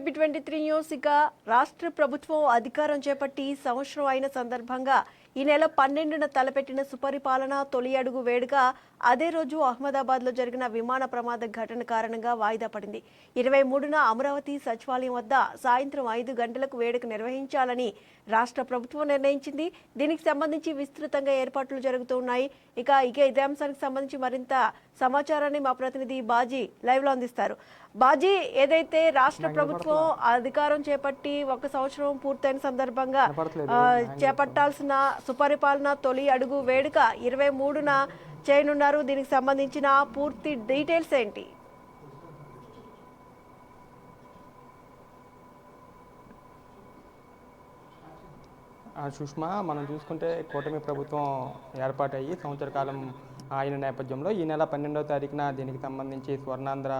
AP 23 news. ఇక రాష్ట్ర ప్రభుత్వం అధికారం చేపట్టి సంవత్సరం అయిన సందర్భంగా ఈ నెల 12న తలపెట్టిన సుపరిపాలన తొలి అడుగు వేడుక అదే రోజు అహ్మదాబాద్లో జరిగిన విమాన ప్రమాద ఘటన కారణంగా వాయిదా పడింది. 23న అమరావతి సచివాలయం వద్ద సాయంత్రం 5 గంటలకు వేడుక నిర్వహించాలని రాష్ట్ర ప్రభుత్వం నిర్ణయించింది. దీనికి సంబంధించి విస్తృతంగా ఏర్పాట్లు జరుగుతున్నాయి. ఇక ఇదే అంశానికి సంబంధించి మరింత సమాచారాన్ని మా ప్రతినిధి బాజీ లైవ్ లో అందిస్తారు. బాజీ, ఏదైతే రాష్ట్ర ప్రభుత్వం అధికారం చేపట్టి 1 సంవత్సరం పూర్తయిన సందర్భంగా చేపట్టాల్సిన సుపరిపాలన తొలి అడుగు వేడుక 23న చేయనున్నారు. దీనికి సంబంధించిన పూర్తి డీటెయిల్స్ ఏంటి? సుష్మా, మనం చూసుకుంటే కూటమి ప్రభుత్వం ఏర్పాటయ్యి సంవత్సర కాలం అయిన నేపథ్యంలో ఈ నెల 12వ తారీఖున దీనికి సంబంధించి స్వర్ణాంధ్ర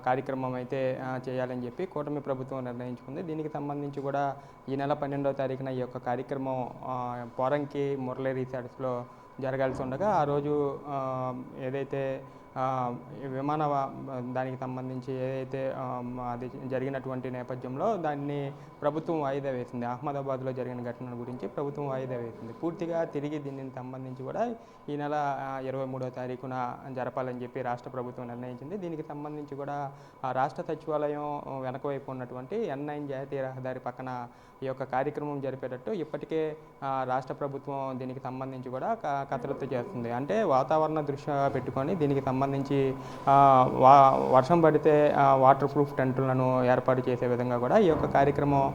కార్యక్రమం అయితే చేయాలని చెప్పి కూటమి ప్రభుత్వం నిర్ణయించుకుంది. దీనికి సంబంధించి కూడా ఈ నెల 12వ తారీఖున ఈ యొక్క కార్యక్రమం పోరంకి మురళీ రిసార్ట్స్లో జరగాల్సి ఉండగా ఆ రోజు ఏదైతే విమాన దానికి సంబంధించి ఏదైతే అది జరిగినటువంటి నేపథ్యంలో దాన్ని ప్రభుత్వం వాయిదా వేసింది. అహ్మదాబాద్లో జరిగిన ఘటన గురించి ప్రభుత్వం వాయిదా వేసింది. పూర్తిగా తిరిగి దీనికి సంబంధించి కూడా ఈ నెల 23వ తారీఖున జరపాలని చెప్పి రాష్ట్ర ప్రభుత్వం నిర్ణయించింది. దీనికి సంబంధించి కూడా రాష్ట్ర సచివాలయం వెనక వైపు ఉన్నటువంటి N9 జాతీయ రహదారి పక్కన ఈ యొక్క కార్యక్రమం జరిపేటట్టు ఇప్పటికే రాష్ట్ర ప్రభుత్వం దీనికి సంబంధించి కూడా కసరత్తు చేస్తుంది. అంటే వాతావరణ దృష్ట్యా పెట్టుకొని దీనికి సంబంధించి వర్షం పడితే వాటర్ ప్రూఫ్ టెంట్లను ఏర్పాటు చేసే విధంగా కూడా ఈ యొక్క కార్యక్రమం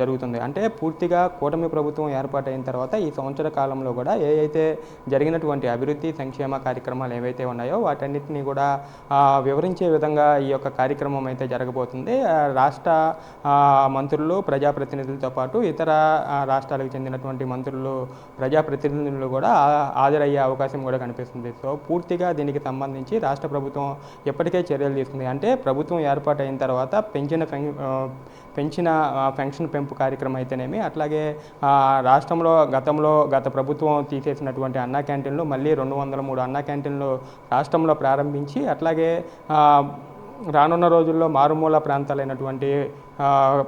జరుగుతుంది. అంటే పూర్తిగా కూటమి ప్రభుత్వం ఏర్పాటైన తర్వాత ఈ సంవత్సర కాలంలో కూడా ఏవైతే జరిగినటువంటి అభివృద్ధి సంక్షేమ కార్యక్రమాలు ఏవైతే ఉన్నాయో వాటన్నిటినీ కూడా వివరించే విధంగా ఈ యొక్క కార్యక్రమం అయితే జరగబోతుంది. రాష్ట్ర మంత్రులు, ప్రజాప్రతినిధులతో పాటు ఇతర రాష్ట్రాలకు చెందినటువంటి మంత్రులు, ప్రజాప్రతినిధులు కూడా హాజరయ్యే అవకాశం కూడా కనిపిస్తుంది. సో పూర్తిగా దీనికి సంబంధించి రాష్ట్ర ప్రభుత్వం ఎప్పటికే చర్యలు తీసుకుంది. అంటే ప్రభుత్వం ఏర్పాటైన తర్వాత పెంచిన పెన్షన్ పెంపు కార్యక్రమం అయితేనేమి, అట్లాగే రాష్ట్రంలో గత ప్రభుత్వం తీసేసినటువంటి అన్నా క్యాంటీన్లు మళ్ళీ 203 అన్నా క్యాంటీన్లు రాష్ట్రంలో ప్రారంభించి, అట్లాగే రానున్న రోజుల్లో మారుమూల ప్రాంతాలైనటువంటి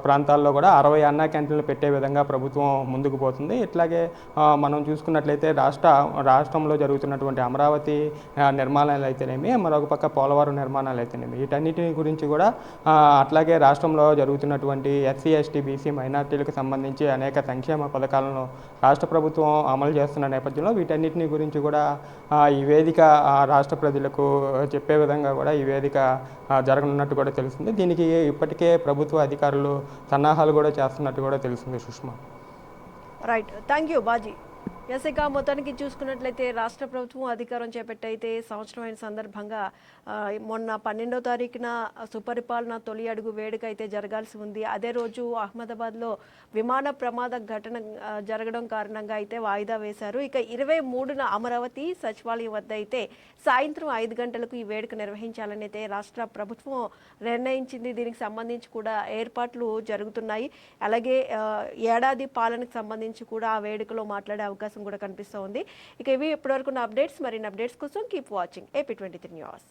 ప్రాంతాల్లో కూడా 60 అన్నా క్యాంటీన్లు పెట్టే విధంగా ప్రభుత్వం ముందుకు పోతుంది. ఇట్లాగే మనం చూసుకున్నట్లయితే రాష్ట్రంలో జరుగుతున్నటువంటి అమరావతి నిర్మాణాలు అయితేనేమి, మరొక పక్క పోలవరం నిర్మాణాలు అయితేనేమి, వీటన్నిటి గురించి కూడా అట్లాగే రాష్ట్రంలో జరుగుతున్నటువంటి SC, ST, BC మైనార్టీలకు సంబంధించి అనేక సంక్షేమ పథకాలను రాష్ట్ర ప్రభుత్వం అమలు చేస్తున్న నేపథ్యంలో వీటన్నిటిని గురించి కూడా ఈ వేదిక రాష్ట్ర ప్రజలకు చెప్పే విధంగా కూడా ఈ వేదిక జరగనున్నట్టు కూడా తెలుస్తుంది. దీనికి ఇప్పటికే ప్రభుత్వ అధికారులు సన్నాహాలు కూడా చేస్తున్నట్టు కూడా తెలుస్తుంది. Sushma, right, thank you Baji. ఇక మొత్తానికి చూసుకున్నట్లయితే రాష్ట్ర ప్రభుత్వం అధికారం చేపట్టయితే సంవత్సరం అయిన సందర్భంగా మొన్న 12వ తారీఖున సుపరిపాలన తొలి అడుగు వేడుక అయితే జరగాల్సి ఉంది. అదే రోజు అహ్మదాబాద్లో విమాన ప్రమాద ఘటన జరగడం కారణంగా అయితే వాయిదా వేశారు. ఇక 23న అమరావతి సచివాలయం వద్ద అయితే సాయంత్రం 5 గంటలకు ఈ వేడుక నిర్వహించాలని అయితే రాష్ట్ర ప్రభుత్వం నిర్ణయించింది. దీనికి సంబంధించి కూడా ఏర్పాట్లు జరుగుతున్నాయి. అలాగే ఏడాది పాలనకు సంబంధించి కూడా ఆ వేడుకలో మాట్లాడే అవకాశం కూడా కనిపిస్తూ ఉంది. ఇక ఇవి ఇప్పటివరకు ఉన్న అప్డేట్స్. మరిన్ని అప్డేట్స్ కోసం కీప్ వాచింగ్ AP 23 న్యూస్.